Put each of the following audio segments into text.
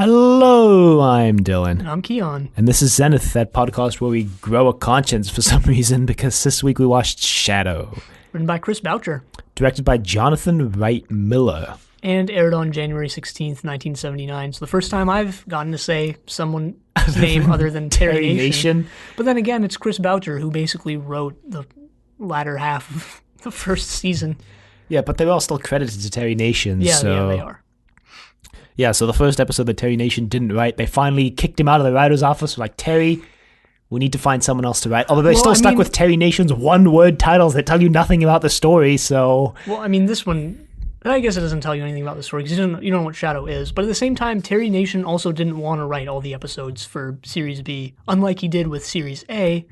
Hello, I'm Dylan. And I'm Keon. And this is Zenith, that podcast where we grow a conscience for some reason, because this week we watched Shadow. Written by Chris Boucher. Directed by Jonathan Wright Miller. And aired on January 16th, 1979. So the first time I've gotten to say someone's name other than Terry Nation. But then again, it's Chris Boucher who basically wrote the latter half of the first season. Yeah, but they're all still credited to Terry Nation. Yeah, they are. Yeah, so the first episode that Terry Nation didn't write, they finally kicked him out of the writer's office. Like, Terry, we need to find someone else to write. Although they're still stuck with Terry Nation's one-word titles that tell you nothing about the story, so... Well, I mean, this one, I guess it doesn't tell you anything about the story, because you don't know what Shadow is. But at the same time, Terry Nation also didn't want to write all the episodes for Series B, unlike he did with Series A,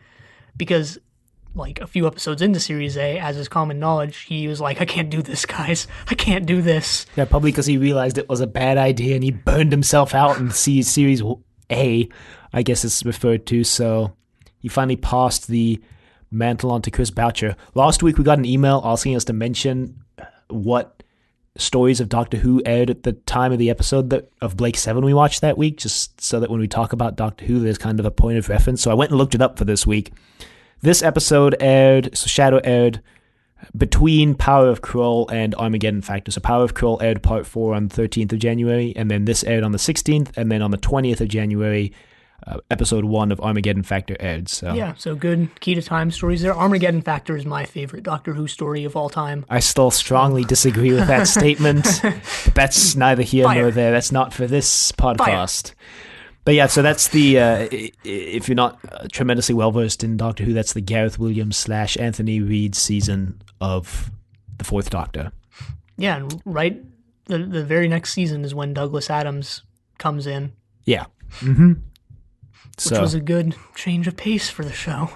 because... like a few episodes into Series A, as is common knowledge, he was like, I can't do this, guys. I can't do this. Yeah, probably because he realized it was a bad idea and he burned himself out in Series A, I guess it's referred to. So he finally passed the mantle on to Chris Boucher. Last week we got an email asking us to mention what stories of Doctor Who aired at the time of the episode of Blake 7 we watched that week, just so that when we talk about Doctor Who, there's kind of a point of reference. So I went and looked it up for this week. This episode aired, so Shadow aired between Power of Krull and Armageddon Factor. So Power of Krull aired part 4 on the 13th of January, and then this aired on the 16th, and then on the 20th of January, episode 1 of Armageddon Factor aired. So yeah, so good key to time stories there. Armageddon Factor is my favorite Doctor Who story of all time. I still strongly disagree with that statement. But that's neither here nor there. That's not for this podcast. Fire. But yeah, so that's the, if you're not tremendously well-versed in Doctor Who, that's the Gareth Williams / Anthony Reid season of the Fourth Doctor. Yeah, and right, the very next season is when Douglas Adams comes in. Yeah. Mm-hmm. Which was a good change of pace for the show.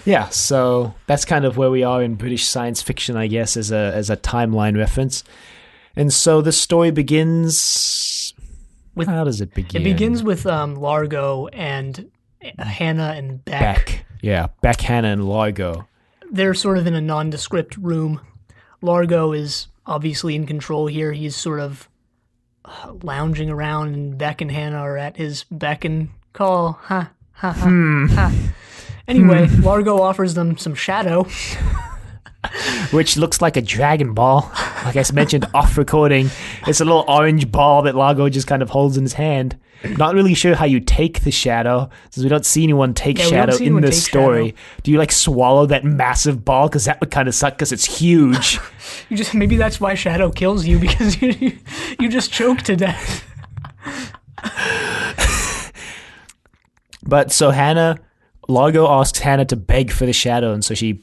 Yeah, so that's kind of where we are in British science fiction, I guess, as a timeline reference. And so the story begins... how does it begin? It begins with Largo and Hannah and Beck. Yeah, Beck, Hannah, and Largo. They're sort of in a nondescript room. Largo is obviously in control here. He's sort of lounging around, and Beck and Hannah are at his beck and call. Ha, ha, ha, ha. Anyway, Largo offers them some shadow. Which looks like a Dragon Ball. Like I mentioned off recording, it's a little orange ball that Largo just kind of holds in his hand. Not really sure how you take the shadow, since we don't see anyone take shadow in this story. Shadow. Do you swallow that massive ball? Because that would kind of suck because it's huge. Maybe that's why shadow kills you, because you just choke to death. But so Largo asks Hannah to beg for the shadow, and so she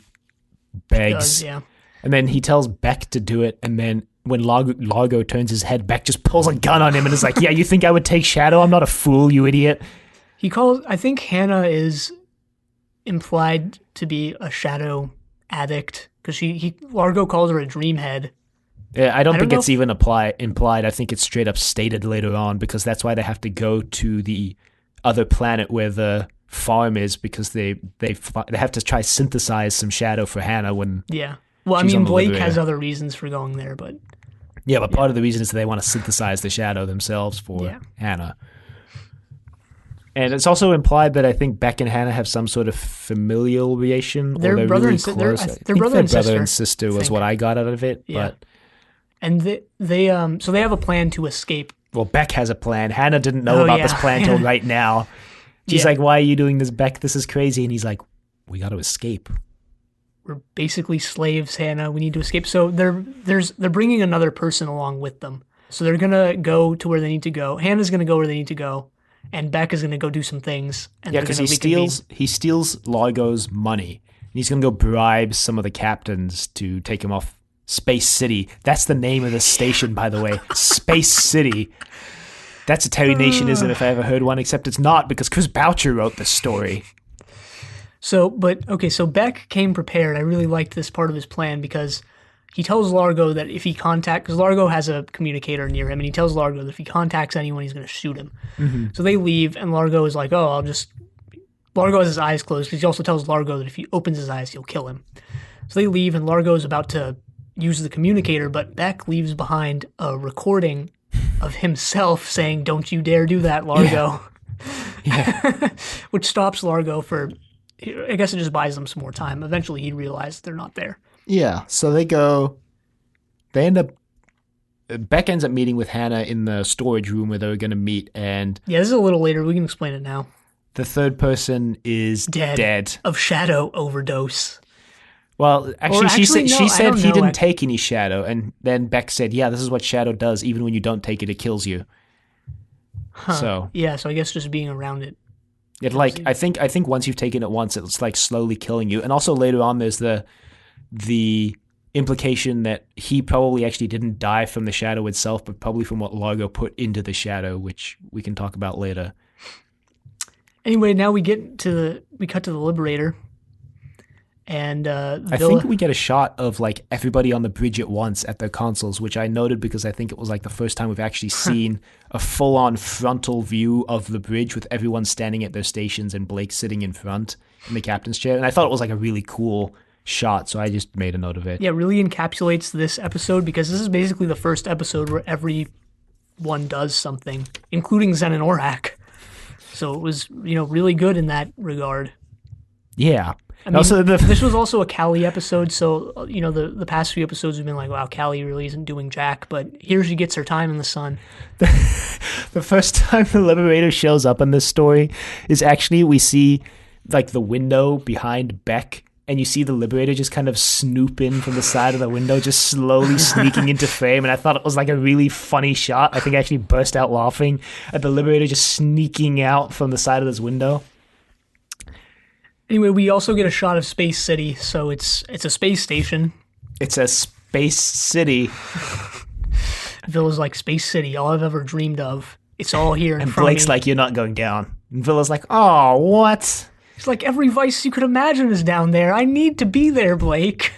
begs. Yeah. And then he tells Beck to do it, and then when Largo turns his head, Beck just pulls a gun on him and is like, yeah, you think I would take shadow? I'm not a fool, you idiot. I think Hannah is implied to be a shadow addict, because Largo calls her a dreamhead. Yeah, I don't think it's even implied. I think it's straight up stated later on, because that's why they have to go to the other planet where the farm is, because they have to try synthesize some shadow for Hannah when well, I mean, Blake has other reasons for going there, but part of the reason is that they want to synthesize the shadow themselves for Hannah. And it's also implied that I think Beck and Hannah have some sort of familial relation. They're brother and sister. They're brother and sister was what I got out of it. Yeah. But and they have a plan to escape. Well, Beck has a plan. Hannah didn't know about this plan till right now. She's like, why are you doing this, Beck? This is crazy. And he's like, we got to escape. We're basically slaves, Hannah. We need to escape. So they're bringing another person along with them. So they're going to go to where they need to go. Hannah's going to go where they need to go. And Beck is going to go do some things. And because he steals Largo's money. And he's going to go bribe some of the captains to take him off Space City. That's the name of the station, by the way. Space City. That's a Terry Nationism if I ever heard one, except it's not, because Chris Boucher wrote this story. So Beck came prepared. I really liked this part of his plan, because he tells Largo that if he because Largo has a communicator near him, and he tells Largo that if he contacts anyone, he's going to shoot him. Mm-hmm. So they leave, and Largo is like, Largo has his eyes closed, because he also tells Largo that if he opens his eyes, he'll kill him. So they leave, and Largo is about to use the communicator, but Beck leaves behind a recording of himself saying, "Don't you dare do that, Largo." Yeah. Which stops Largo for, I guess it just buys them some more time. Eventually he'd realize they're not there. Yeah. So they end up, Beck ends up meeting with Hannah in the storage room where they were going to meet, and Yeah, this is a little later. We can explain it now. the third person is dead. Of shadow overdose. Well, actually, Or she actually, no, I said don't he know. didn't take any shadow, and then Beck said, "Yeah, this is what shadow does. Even when you don't take it, it kills you." Huh. So Yeah, so I guess just being around it. it I think once you've taken it once, it's like slowly killing you. And also later on, there's the implication that he probably actually didn't die from the shadow itself, but probably from what Largo put into the shadow, which we can talk about later. Anyway, now we cut to the Liberator. And I think we get a shot of like everybody on the bridge at once at their consoles, which I noted because I think it was like the first time we've actually seen a full-on frontal view of the bridge with everyone standing at their stations and Blake sitting in front in the captain's chair. And I thought it was like a really cool shot, so I just made a note of it. Yeah, really encapsulates this episode because this is basically the first episode where everyone does something, including Zen and Orak. So it was, really good in that regard. Yeah. I mean, also, this was also a Callie episode, so, the past few episodes have been like, wow, Callie really isn't doing jack, but here she gets her time in the sun. The first time the Liberator shows up in this story is actually we see like the window behind Beck, and you see the Liberator just kind of snoop in from the side of the window, just slowly sneaking into frame, and I thought it was like a really funny shot. I think I actually burst out laughing at the Liberator just sneaking out from the side of this window. Anyway, we also get a shot of Space City, so it's a space station. It's a space city. Villa's like, Space City, all I've ever dreamed of. It's all here in And front Blake's of me. like, you're not going down. And Villa's like, oh, what? It's like, every vice you could imagine is down there. I need to be there, Blake.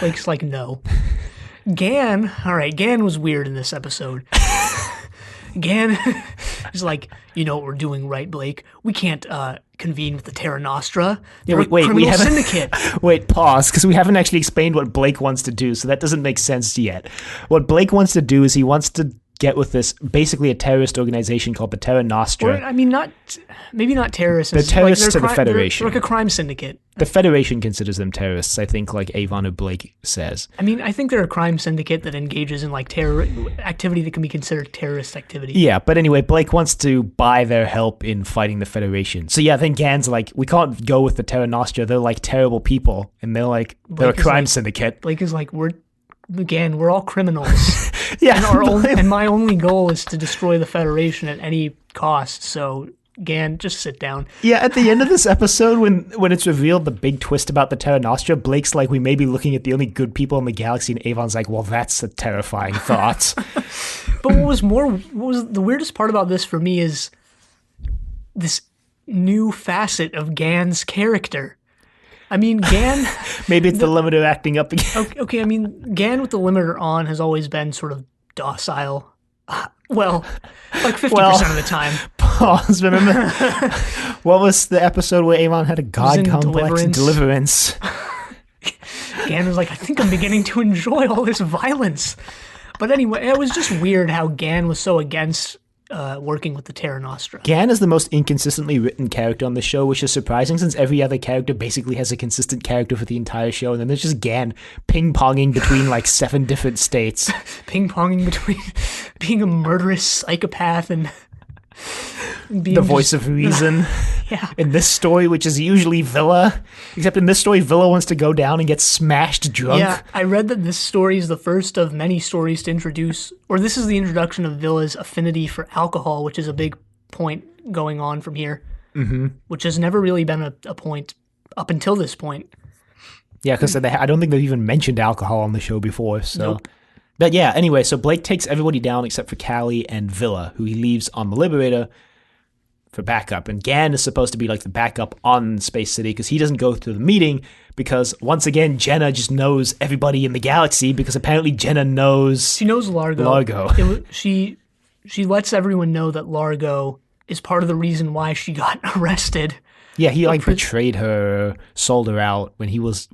Blake's like, no. Gan was weird in this episode. Gan is like, you know what we're doing, right, Blake? We can't convene with the Terra Nostra. Yeah, They're wait, a we criminal haven't. syndicate. Wait, pause, because we haven't actually explained what Blake wants to do, so that doesn't make sense yet. What Blake wants to do is he wants to get with this, basically a terrorist organization called the Terra Nostra. Or, I mean, maybe not terrorists. They're terrorists to the they're Federation. like a crime syndicate. The Federation considers them terrorists, I think, like Avon or Blake says. I mean, I think they're a crime syndicate that engages in like terror activity that can be considered terrorist activity. Yeah, but anyway, Blake wants to buy their help in fighting the Federation. So yeah, then Gan's like, we can't go with the Terra Nostra. They're like terrible people, and they're like, they're a crime syndicate. Blake is like, we're all criminals. Yeah, and my only goal is to destroy the Federation at any cost. So, Gan, just sit down. Yeah, at the end of this episode, when it's revealed the big twist about the Terra Nostra, Blake's like, we may be looking at the only good people in the galaxy, and Avon's like, well, that's a terrifying thought. But what was the weirdest part about this for me is this new facet of Gan's character. I mean, Gan... Maybe it's the limiter acting up again. Okay, I mean, Gan with the limiter on has always been sort of docile. Well, like 50% of the time. Pause, remember? What was the episode where Avon had a god complex? Deliverance. Gan was like, I think I'm beginning to enjoy all this violence. But anyway, it was just weird how Gan was so against working with the Terra Nostra. Gan is the most inconsistently written character on the show, which is surprising since every other character basically has a consistent character for the entire show, and then there's just Gan ping-ponging between like 7 different states. Ping-ponging between being a murderous psychopath and being the voice of reason. Yeah. In this story, which is usually Villa, except in this story, Villa wants to go down and get smashed drunk. Yeah, I read that this story is the first of many stories to introduce, or this is the introduction of Villa's affinity for alcohol, which is a big point going on from here, which has never really been a point up until this point. Yeah, because I don't think they've even mentioned alcohol on the show before. So, Nope. But yeah, anyway, so Blake takes everybody down except for Callie and Villa, who he leaves on the Liberator for backup. And Gan is supposed to be like the backup on Space City because he doesn't go to the meeting because, once again, Jenna just knows everybody in the galaxy because apparently Jenna knows... She knows Largo. She lets everyone know that Largo is part of the reason why she got arrested. Yeah, he like betrayed her, sold her out when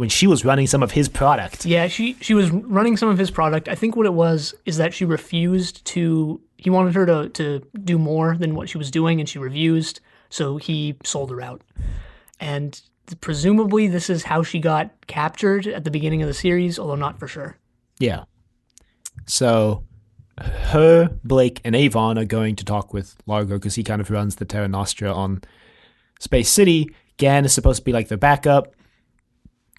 she was running some of his product. Yeah, she was running some of his product. I think what it was is that she refused to he wanted her to do more than what she was doing, and she refused, so he sold her out. And presumably this is how she got captured at the beginning of the series, although not for sure. Yeah. So her, Blake, and Avon are going to talk with Largo because he kind of runs the Terra Nostra on Space City. Gan is supposed to be like the backup.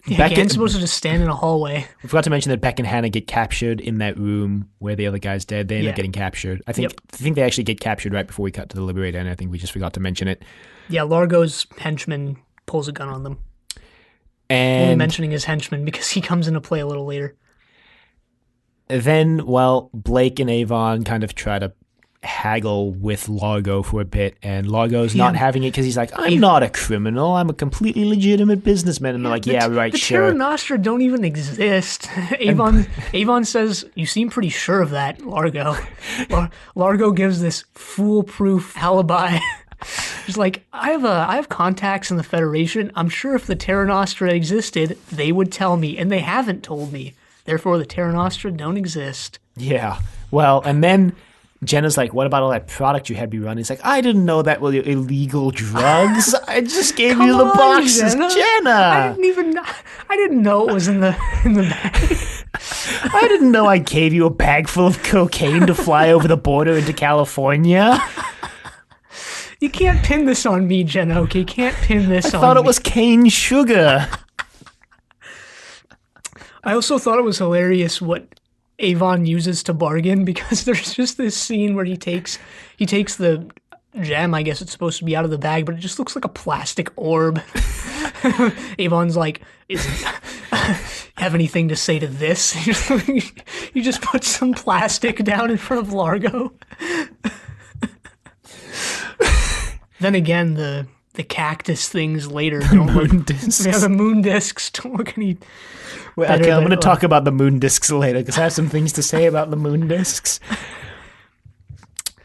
Yeah, Gan's supposed to just stand in a hallway. We forgot to mention that Beck and Hannah get captured in that room where the other guy's dead. They end up getting captured. I think they actually get captured right before we cut to the Liberator, and I think we just forgot to mention it. Yeah, Largo's henchman pulls a gun on them. And only mentioning his henchman because he comes into play a little later. Then, Blake and Avon kind of try to haggle with Largo for a bit, and Largo's not having it because he's like, I'm not a criminal, I'm a completely legitimate businman. And they're like, yeah, right, sure. The Terra Nostra don't even exist. Avon says, you seem pretty sure of that, Largo. Largo gives this foolproof alibi. He's like, I have contacts in the Federation. I'm sure if the Terra Nostra existed, they would tell me, and they haven't told me. Therefore, the Terra Nostra don't exist. Yeah. Well, and then Jenna's like, what about all that product you had me run? He's like, I didn't know that were illegal drugs. I just gave you the boxes. Jenna! I didn't know it was in the bag. I didn't know I gave you a bag full of cocaine to fly over the border into California. You can't pin this on me, Jenna, okay? You can't pin this on me. I thought it was cane sugar. I also thought it was hilarious what Avon uses to bargain, because there's just this scene where he takes the gem, I guess it's supposed to be, out of the bag, but it just looks like a plastic orb. Avon's like, have anything to say to this? You just put some plastic down in front of Largo. Then again, the cactus things later don't moon discs. Yeah, the moon discs don't look any better. Okay, I'm going to talk about the moon discs later because I have some things to say about the moon discs.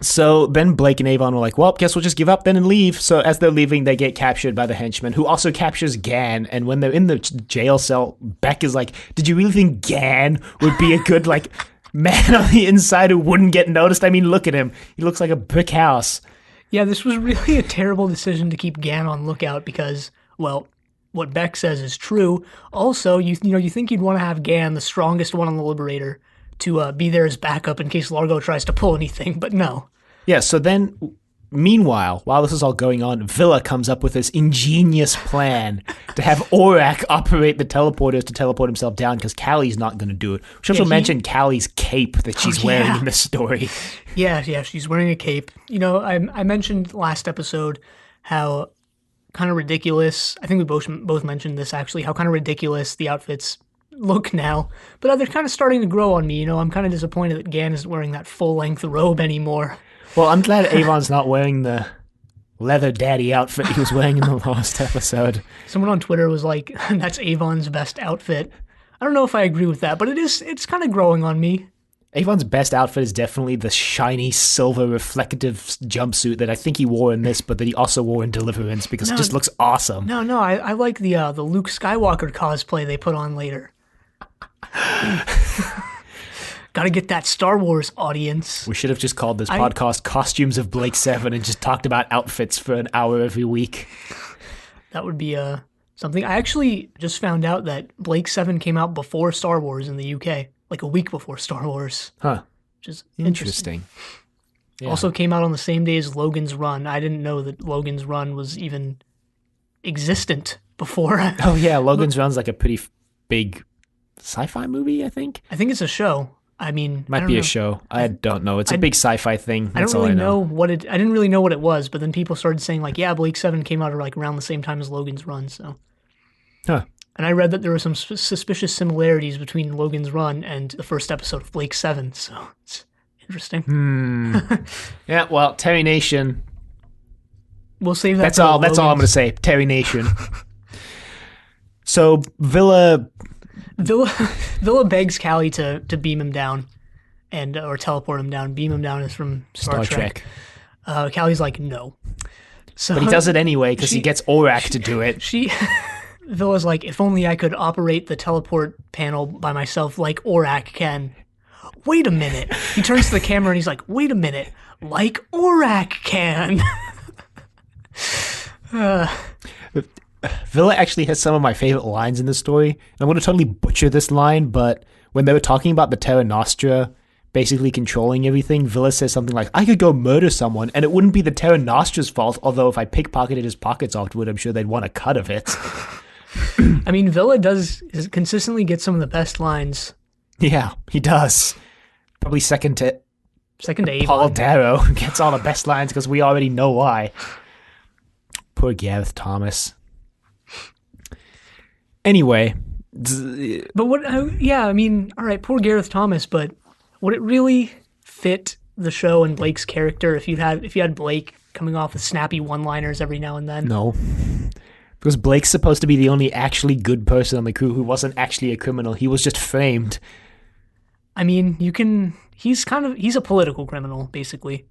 So then Blake and Avon were like, well, guess we'll just give up then and leave. So as they're leaving, they get captured by the henchman, who also captures Gan. And when they're in the jail cell, Beck is like, did you really think Gan would be a good, man on the inside who wouldn't get noticed? I mean, look at him. He looks like a brick house. Yeah, this was really a terrible decision to keep Gan on lookout because, well, what Beck says is true. Also, you think you'd want to have Gan, the strongest one on the Liberator, to be there as backup in case Largo tries to pull anything, but no. Yeah, so then, meanwhile, while this is all going on, Villa comes up with this ingenious plan to have Aurak operate the teleporters to teleport himself down because Callie's not going to do it. We should also mention Callie's cape that she's wearing in this story. Yeah, she's wearing a cape. I mentioned last episode how kind of ridiculous, I think we both mentioned this actually, how kind of ridiculous the outfits look now. But they're kind of starting to grow on me. I'm kind of disappointed that Gan isn't wearing that full-length robe anymore. Well, I'm glad Avon's not wearing the leather daddy outfit he was wearing in the last episode. Someone on Twitter was like, that's Avon's best outfit. I don't know if I agree with that, but it's kind of growing on me. Avon's best outfit is definitely the shiny silver reflective jumpsuit that I think he wore in this, but that he also wore in Deliverance because it just looks awesome. No, I like the Luke Skywalker cosplay they put on later. Gotta get that Star Wars audience. We should have just called this podcast Costumes of Blake 7 and just talked about outfits for an hour every week. That would be something. I actually just found out that Blake 7 came out before Star Wars in the UK, like a week before Star Wars. Huh. Which is interesting. Yeah. Also came out on the same day as Logan's Run. I didn't know that Logan's Run was even existent before. Oh yeah, Logan's Run's like a pretty big sci-fi movie, I think. I think it's a show. I mean, might be a show. I don't know. It's a big sci-fi thing. That's I didn't really know what it was, but then people started saying Blake 7 came out around the same time as Logan's Run, so. Huh. And I read that there were some suspicious similarities between Logan's Run and the first episode of Blake 7, so it's interesting. Yeah, well, Terry Nation. We'll save that. That's all I'm going to say. Terry Nation. So Villa begs Callie to beam him down, or teleport him down. Beam him down is from Star Trek. Callie's like, no. So, but he does it anyway because he gets Aurak to do it. Villa's like, if only I could operate the teleport panel by myself like Aurak can. wait a minute. He turns to the camera and he's like, wait a minute, like Orak can. Villa actually has some of my favorite lines in the story. I'm going to totally butcher this line, but when they were talking about the Terra Nostra basically controlling everything, Villa says something like, I could go murder someone, and it wouldn't be the Terra Nostra's fault, although if I pickpocketed his pockets afterward, I'm sure they'd want a cut of it. I mean, Villa does consistently get some of the best lines. Yeah, he does. Probably second to Avon. Paul Darrow gets all the best lines because we already know why. Poor Gareth Thomas. Anyway. But I mean, all right, poor Gareth Thomas, but would it really fit the show and Blake's character if you had Blake coming off with snappy one-liners every now and then? No. Because Blake's supposed to be the only actually good person on the crew who wasn't actually a criminal. He was just framed. I mean, he's a political criminal, basically.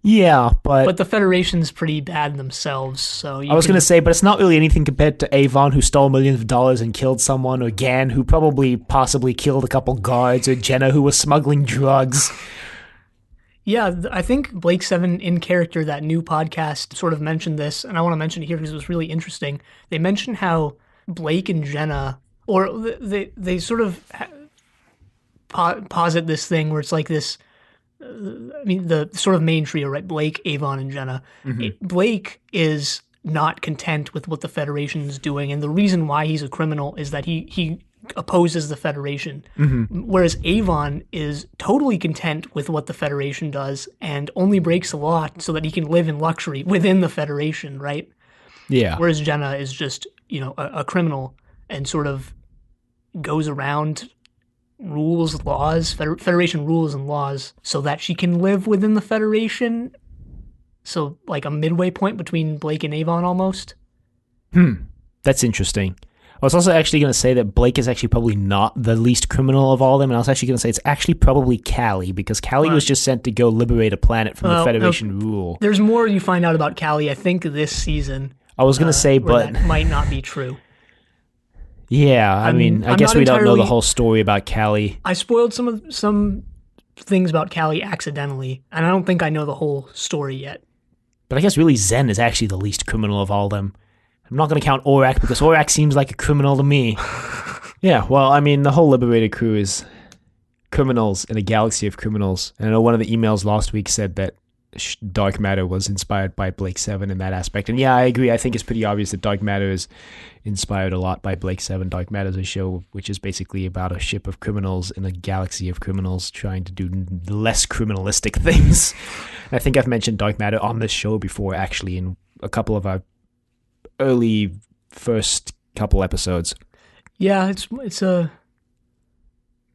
Yeah, but the Federation's pretty bad themselves, so I was going to say, but it's not really anything compared to Avon, who stole millions of dollars and killed someone, or Gan, who possibly killed a couple guards, or Jenna, who was smuggling drugs. Yeah, I think Blake 7 in character, that new podcast, sort of mentioned this, and I want to mention it here because it was really interesting. They mentioned how Blake and Jenna, or they sort of posit this thing where it's like this. I mean, the sort of main trio, right? Blake, Avon, and Jenna. Mm-hmm. Blake is not content with what the Federation's doing, and the reason why he's a criminal is that he opposes the Federation. Mm-hmm. Whereas Avon is totally content with what the Federation does and only breaks the law so that he can live in luxury within the Federation, right? Yeah. Whereas Jenna is just, a criminal and sort of goes around Federation rules and laws so that she can live within the Federation. So like a midway point between Blake and Avon almost. That's interesting. I was also actually going to say that Blake is actually probably not the least criminal of all of them, and I was actually going to say it's actually probably Callie, because Callie was just sent to go liberate a planet from the Federation rule. There's more you find out about Callie, I think, this season. I was going to say, but that might not be true. Yeah, I mean, I guess we don't know the whole story about Callie. I spoiled some things about Callie accidentally, and I don't think I know the whole story yet. But I guess really Zen is actually the least criminal of all of them. I'm not going to count Orak because Orak seems like a criminal to me. Yeah, well, I mean, the whole Liberated crew is criminals in a galaxy of criminals. And I know one of the emails last week said that Dark Matter was inspired by Blake 7 in that aspect. And yeah, I agree. I think it's pretty obvious that Dark Matter is inspired a lot by Blake 7. Dark Matter is a show which is basically about a ship of criminals in a galaxy of criminals trying to do less criminalistic things. And I think I've mentioned Dark Matter on this show before, actually, in a couple of our early first couple episodes. Yeah, it's a...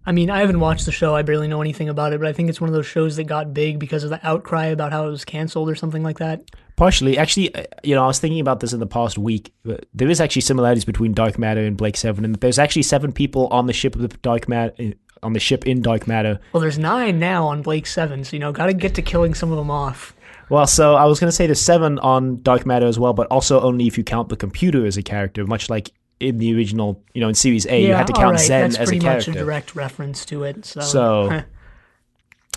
I mean, I haven't watched the show. I barely know anything about it, but I think it's one of those shows that got big because of the outcry about how it was canceled or something like that. Partially. Actually, I was thinking about this in the past week. There is actually similarities between Dark Matter and Blake 7, and there's actually 7 people on the ship of Dark Matter, on the ship in Dark Matter. Well, there's 9 now on Blake 7, so, got to get to killing some of them off. Well, so I was going to say there's 7 on Dark Matter as well, but also only if you count the computer as a character, much like in the original, in Series A, you had to count Zen as a character. That's pretty much a direct reference to it. So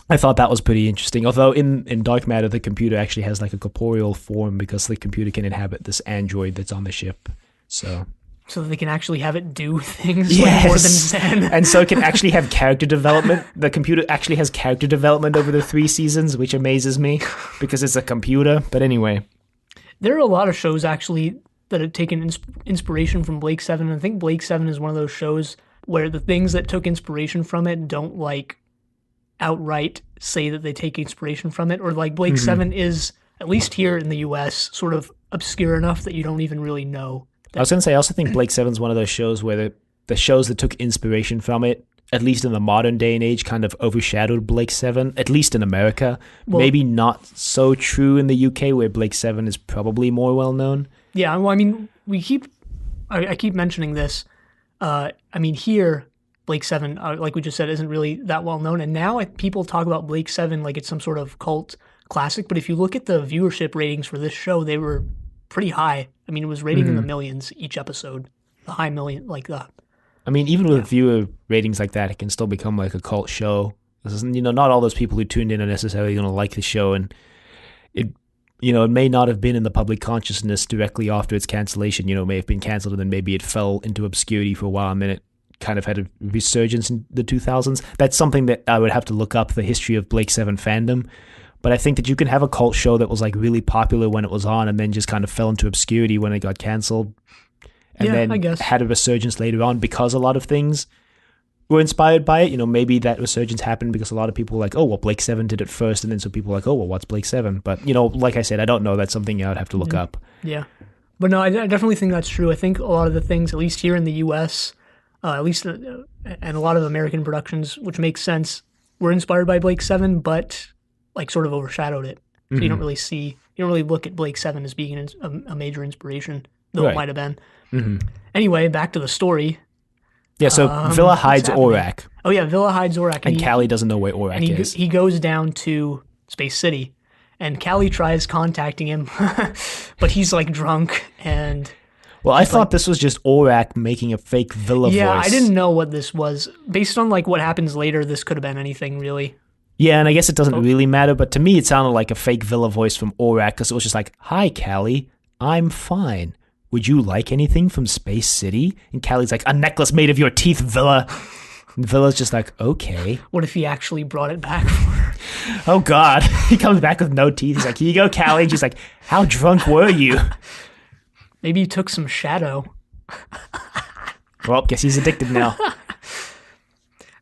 I thought that was pretty interesting. Although in Dark Matter, the computer actually has like a corporeal form because the computer can inhabit this android that's on the ship. So they can actually have it do things more than Zen. And so it can actually have character development. The computer actually has character development over the 3 seasons, which amazes me because it's a computer. But anyway. There are a lot of shows actually that have taken inspiration from Blake 7. I think Blake 7 is one of those shows where the things that took inspiration from it don't outright say that they take inspiration from it. Or Blake 7 is, at least here in the US, sort of obscure enough that you don't even really know. I was going to say, I also think Blake 7 is one of those shows where the shows that took inspiration from it, at least in the modern day and age, kind of overshadowed Blake 7, at least in America. Well, maybe not so true in the UK, where Blake 7 is probably more well-known. Yeah, well, I mean, I keep mentioning this. I mean, here, Blake 7, like we just said, isn't really that well-known. And now people talk about Blake 7 like it's some sort of cult classic. But if you look at the viewership ratings for this show, they were pretty high. I mean, it was rating in the millions each episode. The high million, like that. I mean, even with viewer ratings like that, it can still become like a cult show Not all those people who tuned in are necessarily going to like the show, and it may not have been in the public consciousness directly after its cancellation. It may have been canceled and then maybe it fell into obscurity for a while and then it kind of had a resurgence in the 2000s. That's something that I would have to look up, the history of Blake 7 fandom. But I think that you can have a cult show that was like really popular when it was on and then just kind of fell into obscurity when it got canceled. And then I guess had a resurgence later on because a lot of things were inspired by it. Maybe that resurgence happened because a lot of people were like, oh, well, Blake 7 did it first. And then so people were like, oh, well, what's Blake 7? But, like I said, I don't know. That's something I would have to look up. Yeah. But no, I definitely think that's true. I think a lot of the things, at least here in the U.S., and a lot of American productions, which makes sense, were inspired by Blake 7, but like sort of overshadowed it. So you don't really look at Blake 7 as being a major inspiration, though Right. it might have been. Mm-hmm. Anyway, back to the story. Yeah, so Villa hides happening? Aurak. Oh yeah, Villa hides Aurak. And Callie doesn't know where Aurak is. He goes down to Space City, and Callie tries contacting him, but he's like drunk and... Well, I thought this was just Aurak making a fake Villa Yeah, voice. I didn't know what this was. Based on like what happens later, this could have been anything really. Yeah, and I guess it doesn't really matter, but to me it sounded like a fake Villa voice from Aurak because it was just like, hi, Callie, I'm fine. Would you like anything from Space City? And Callie's like, a necklace made of your teeth, Villa. And Villa's just like, okay. What if he actually brought it back for her? Oh, God. He comes back with no teeth. He's like, here you go, Callie. She's like, how drunk were you? Maybe he took some shadow. Well, guess he's addicted now.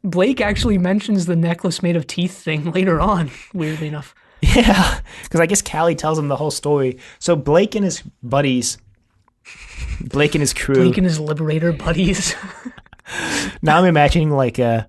Blake actually mentions the necklace made of teeth thing later on, weirdly enough. Yeah, because I guess Callie tells him the whole story. So Blake and his buddies... Blake and his crew. Blake and his Liberator buddies. Now I'm imagining like a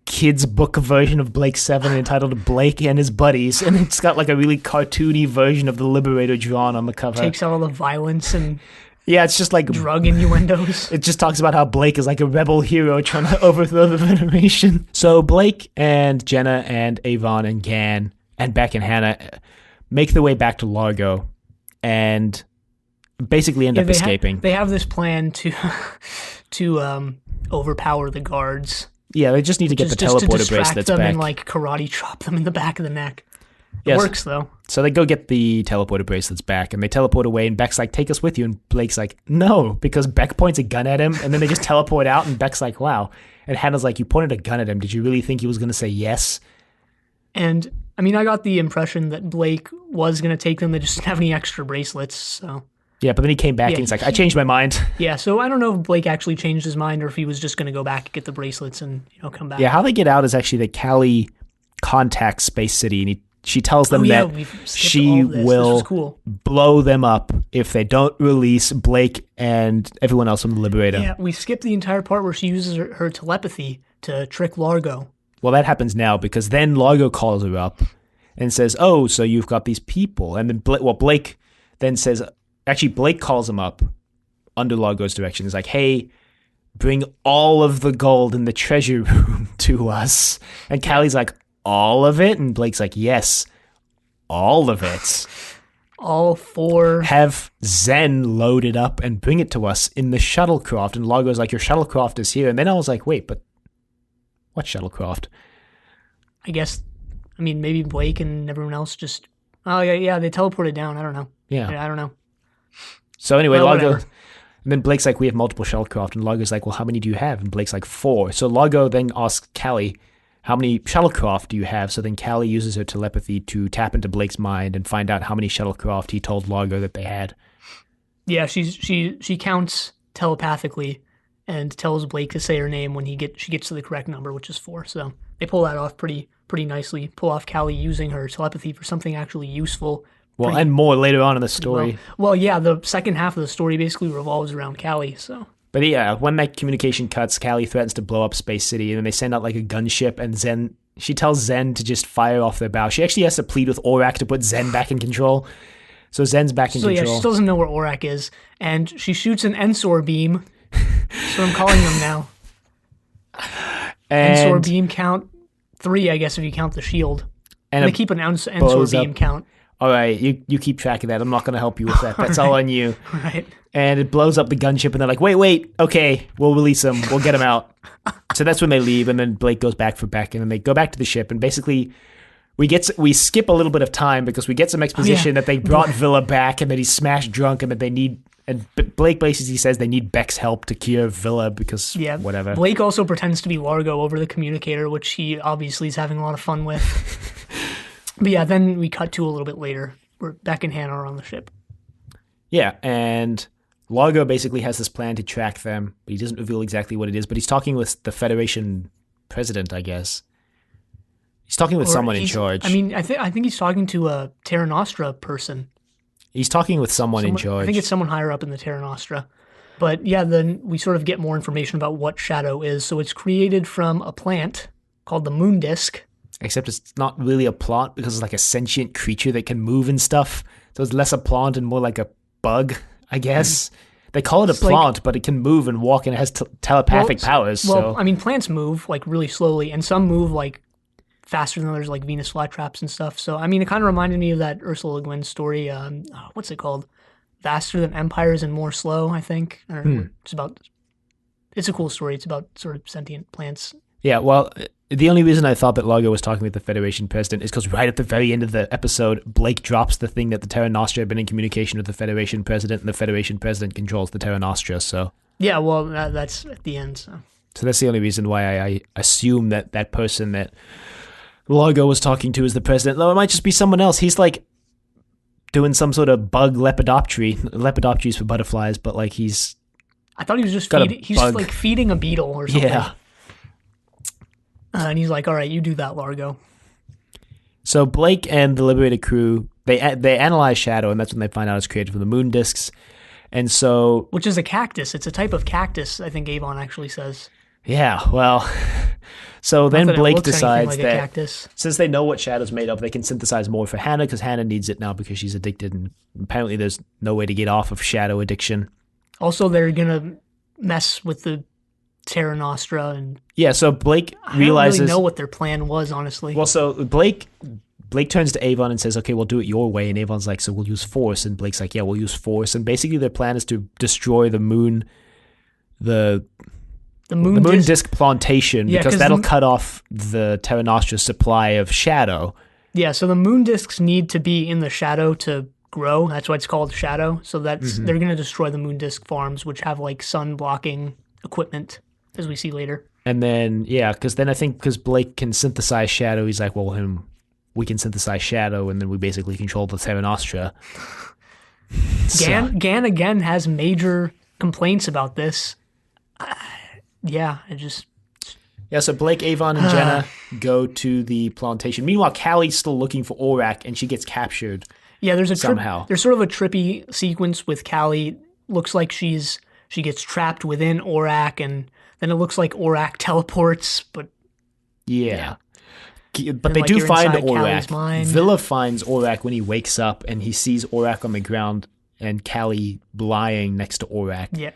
kid's book version of Blake 7 entitled Blake and His Buddies, and it's got like a really cartoony version of the Liberator drawn on the cover. Takes out all the violence and yeah, it's just like drug innuendos. It just talks about how Blake is like a rebel hero trying to overthrow the Federation. So Blake and Jenna and Avon and Gan and Beck and Hannah make their way back to Largo and basically end up escaping. They have this plan to overpower the guards. Yeah, they just need to get the teleporter bracelets them back and like karate chop them in the back of the neck. It Yes. works though. So they go get the teleporter bracelets back, and they teleport away, and Beck's like, take us with you, and Blake's like, no, because Beck points a gun at him, and then they just teleport out, and Beck's like, wow. And Hannah's like, you pointed a gun at him. Did you really think he was going to say yes? And I mean, I got the impression that Blake was going to take them. They just didn't have any extra bracelets, so... Yeah, but then he came back and he's like, I changed my mind. Yeah, so I don't know if Blake actually changed his mind or if he was just going to go back and get the bracelets and come back. Yeah, how they get out is actually that Callie contacts Space City and she tells them that she will blow them up if they don't release Blake and everyone else from the Liberator. Yeah, we skipped the entire part where she uses her telepathy to trick Largo. Well, that happens now because then Largo calls her up and says, oh, so you've got these people. And then Blake then says... Actually, Blake calls him up under Largo's direction. He's like, hey, bring all of the gold in the treasure room to us. And Callie's like, all of it? And Blake's like, yes, all of it. All four. Have Zen load it up and bring it to us in the shuttlecraft. And Largo's like, your shuttlecraft is here. And then I was like, wait, but what shuttlecraft? I guess, I mean, maybe Blake and everyone else just, oh, yeah, they teleported down. I don't know. Yeah. I don't know. So anyway, well, Largo, whatever. and then Blake's like, we have multiple shuttlecraft, and Largo's like, well, how many do you have? And Blake's like, 4. So Largo then asks Callie, how many shuttlecraft do you have? So then Callie uses her telepathy to tap into Blake's mind and find out how many shuttlecraft he told Largo that they had. Yeah, she counts telepathically and tells Blake to say her name when she gets to the correct number, which is 4. So they pull that off pretty nicely. Pull off Callie using her telepathy for something actually useful. Well, and more later on in the story. Well, yeah, the second half of the story basically revolves around Callie, so. But yeah, when that communication cuts, Callie threatens to blow up Space City, and then they send out like a gunship, and she tells Zen to just fire off their bow. She actually has to plead with Aurak to put Zen back in control. So Zen's back in control. So yeah, she still doesn't know where Aurak is, and she shoots an Ensor beam. That's what I'm calling them now. And Ensor beam count 3, I guess, if you count the shield. And they keep an Ensor beam count. all right, you keep track of that. I'm not going to help you with that. That's all on you. Right. And it blows up the gunship, and they're like, wait, okay, we'll release him. We'll get him out. So that's when they leave, and then Blake goes back for Beck, and then they go back to the ship, and basically we skip a little bit of time because we get some exposition that they brought Villa back, and that he's smashed drunk, and that they need... And Blake basically says they need Beck's help to cure Villa because whatever. Blake also pretends to be Largo over the communicator, which he obviously is having a lot of fun with. But yeah, then we cut to a little bit later where Beck and Hannah are on the ship. Yeah, and Largo basically has this plan to track them, but he doesn't reveal exactly what it is. But he's talking with the Federation president, I guess. He's talking with someone in charge. I mean, I think he's talking to a Terra Nostra person. He's talking with someone in charge. I think it's someone higher up in the Terra Nostra. But yeah, then we sort of get more information about what Shadow is. So it's created from a plant called the moon disk. Except it's not really a plant because it's like a sentient creature that can move and stuff. So it's less a plant and more like a bug, I guess. They call it a plant, but it can move and walk and it has telepathic powers. Well, I mean, plants move like really slowly and some move like faster than others, like Venus flytraps and stuff. So, I mean, it kind of reminded me of that Ursula Le Guin story. What's it called? Faster Than Empires and More Slow, I think. I don't know. It's a cool story. It's about sort of sentient plants. Yeah, well, the only reason I thought that Largo was talking with the Federation president is because right at the very end of the episode, Blake drops the thing that the Terra Nostra had been in communication with the Federation president, and the Federation president controls the Terra Nostra, so... Yeah, well, that's at the end, so... So that's the only reason why I assume that that person that Largo was talking to is the president, though it might just be someone else. He's, like, doing some sort of bug lepidoptery. Lepidoptery's for butterflies, but, like, he's... I thought he was just feeding a beetle or something. Yeah. And he's like, all right, you do that, Largo. So Blake and the Liberated crew, they analyze Shadow, and that's when they find out it's created from the moon disks. And so... Which is a cactus. It's a type of cactus, I think Avon actually says. Yeah, well... So then Blake decides like that since they know what Shadow's made of, they can synthesize more for Hannah, because Hannah needs it now because she's addicted, and apparently there's no way to get off of Shadow addiction. Also, they're going to mess with the Terra Nostra and... Yeah, so Blake realizes... I don't really know what their plan was, honestly. Well, so Blake turns to Avon and says, okay, we'll do it your way, and Avon's like, so we'll use force, and Blake's like, yeah, we'll use force, and basically their plan is to destroy the moon... The moon disk plantation, because that'll cut off the Terra Nostra's supply of Shadow. Yeah, so the moon disks need to be in the Shadow to grow. That's why it's called Shadow. So that's they're going to destroy the moon disk farms, which have like sun blocking equipment, as we see later. And then, yeah, because then I think because Blake can synthesize Shadow, he's like, well, we can synthesize Shadow, and then we basically control the Terra Nostra. Gan again has major complaints about this. Yeah, so Blake, Avon, and Jenna go to the plantation. Meanwhile, Callie's still looking for Aurak, and she gets captured. Yeah, there's somehow. There's sort of a trippy sequence with Callie. Looks like she gets trapped within Aurak, and then it looks like Aurak teleports, but... Yeah. But they do find Aurak. Villa finds Aurak when he wakes up, and he sees Aurak on the ground, and Callie lying next to Aurak. Yeah.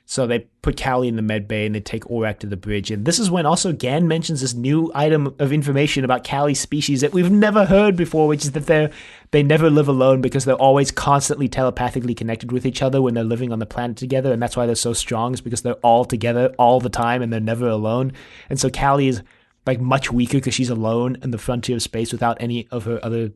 So they put Callie in the med bay and they take Aurak to the bridge. And this is when also Gan mentions this new item of information about Callie's species that we've never heard before, which is that they never live alone because they're always constantly telepathically connected with each other when they're living on the planet together. And that's why they're so strong, is because they're all together all the time and they're never alone. And so Callie is like much weaker because she's alone in the frontier of space without any of her other,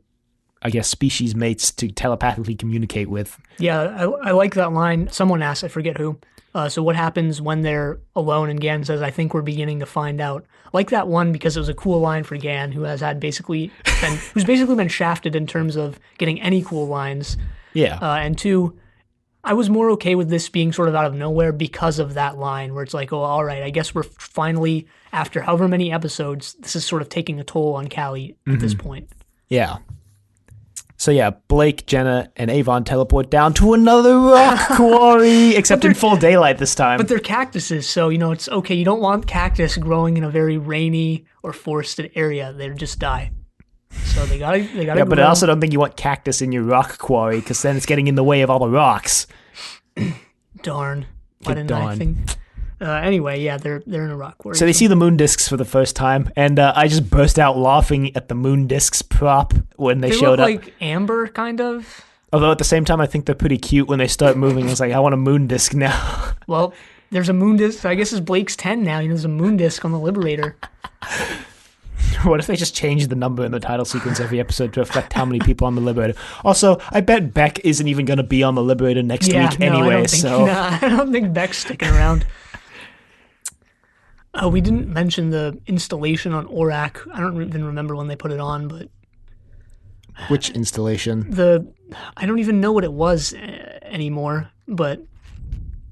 I guess, species mates to telepathically communicate with. Yeah, I like that line. Someone asked, I forget who. So what happens when they're alone? And Gan says, I think we're beginning to find out. I like that one because it was a cool line for Gan, who's basically been shafted in terms of getting any cool lines. Yeah. And two, I was more okay with this being sort of out of nowhere because of that line where it's like, oh, all right, I guess we're finally, after however many episodes, this is sort of taking a toll on Callie at this point. Yeah. So yeah, Blake, Jenna, and Avon teleport down to another rock quarry, except in full daylight this time. But they're cactuses, so, it's okay. You don't want cactus growing in a very rainy or forested area. They'll just die. So they gotta Yeah, but I also don't think you want cactus in your rock quarry, because then it's getting in the way of all the rocks. Darn. Why didn't I think? Anyway, yeah, they're in a rock quarry. So they see the moon discs for the first time, and I just burst out laughing at the moon discs prop when they showed look up. like amber, kind of. Although at the same time, I think they're pretty cute when they start moving. I was like, I want a moon disc now. Well, there's a moon disc. I guess it's Blake's 10 now. There's a moon disc on the Liberator. What if they just change the number in the title sequence every episode to reflect how many people on the Liberator? Also, I bet Beck isn't even going to be on the Liberator next week anyway. I don't think Beck's sticking around. We didn't mention the installation on Orak. I don't even remember when they put it on, but which installation? I don't even know what it was anymore, but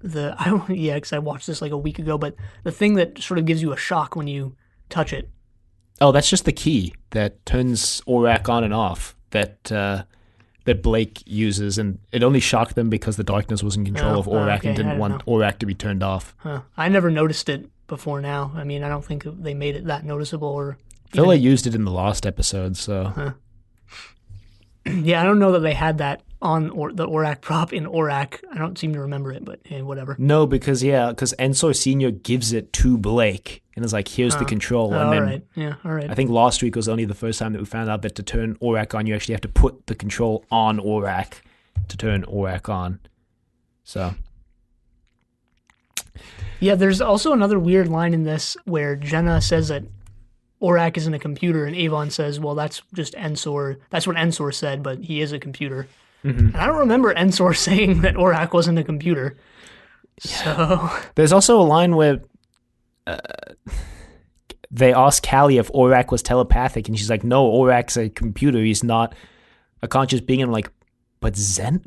because I watched this like a week ago, but the thing that sort of gives you a shock when you touch it. Oh, that's just the key that turns Orak on and off that Blake uses, and it only shocked them because the darkness was in control of Orak and didn't want Orak to be turned off. Huh. I never noticed it before now. I mean, I don't think they made it that noticeable. Or Phil used it in the last episode, so... Huh. Yeah, I don't know that they had that on the Orak prop in Orak. I don't seem to remember it, but whatever. No, because Ensor Sr. gives it to Blake and is like, here's the control. And then, all right. Yeah, all right. I think last week was only the first time that we found out that to turn Orak on, you actually have to put the control on Orak to turn Orak on. So... Yeah, there's also another weird line in this where Jenna says that Orak isn't a computer, and Avon says, well, that's just Ensor. That's what Ensor said, but he is a computer. Mm-hmm. And I don't remember Ensor saying that Orak wasn't a computer. So there's also a line where they ask Callie if Orak was telepathic, and she's like, no, Orak's a computer. He's not a conscious being. And I'm like, but Zen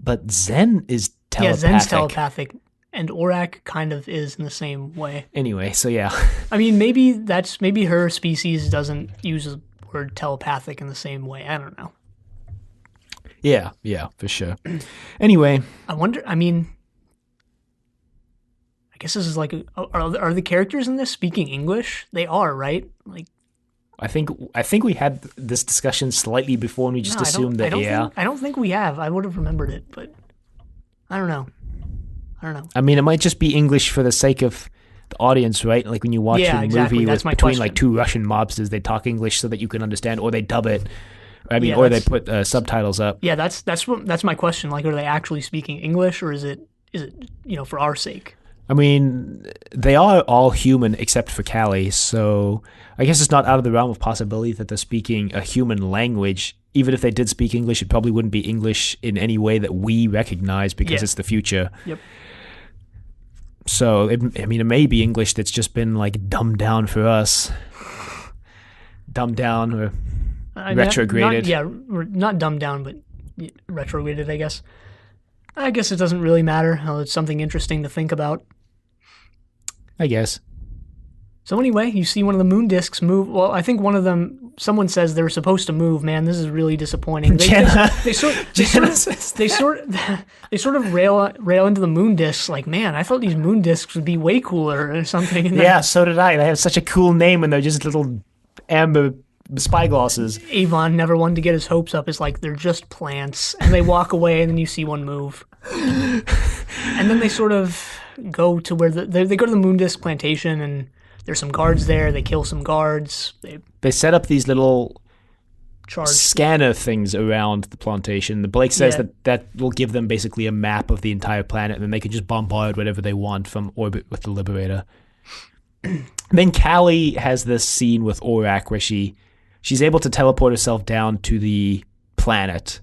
is telepathic. Yeah, Zen's telepathic. And Orak kind of is in the same way. Anyway, so yeah. I mean, maybe her species doesn't use the word telepathic in the same way. I don't know. Yeah, for sure. Anyway. I wonder, I mean, I guess this is like, are the characters in this speaking English? They are, right? Like, I think we had this discussion slightly before and we just assumed that, I don't think we have. I would have remembered it, but I don't know. I mean, it might just be English for the sake of the audience, right? Like when you watch a movie between like two Russian mobsters, they talk English so that you can understand, or they dub it. I mean, or they put subtitles up. Yeah, that's my question. Like, are they actually speaking English, or is it for our sake? I mean, they are all human except for Callie, so I guess it's not out of the realm of possibility that they're speaking a human language. Even if they did speak English, it probably wouldn't be English in any way that we recognize because it's the future. Yep. So, it may be English that's just been, like, dumbed down for us. Dumbed down or retrograded. Not dumbed down, but retrograded, I guess. I guess it doesn't really matter. It's something interesting to think about. I guess. So anyway, you see one of the moon discs move. Well, I think one of them, someone says they were supposed to move. Man, this is really disappointing. They sort of rail into the moon discs like, man, I thought these moon discs would be way cooler or something. And yeah, so did I. They have such a cool name and they're just little amber spyglasses. Avon never wanted to get his hopes up. It's like, they're just plants. And they walk away and then you see one move. And then they sort of go to where they go to the moon disc plantation and there's some guards there. They kill some guards. They set up these little scanner things around the plantation. The Blake says that will give them basically a map of the entire planet, and then they can just bombard whatever they want from orbit with the Liberator. Then Callie has this scene with Orak where she's able to teleport herself down to the planet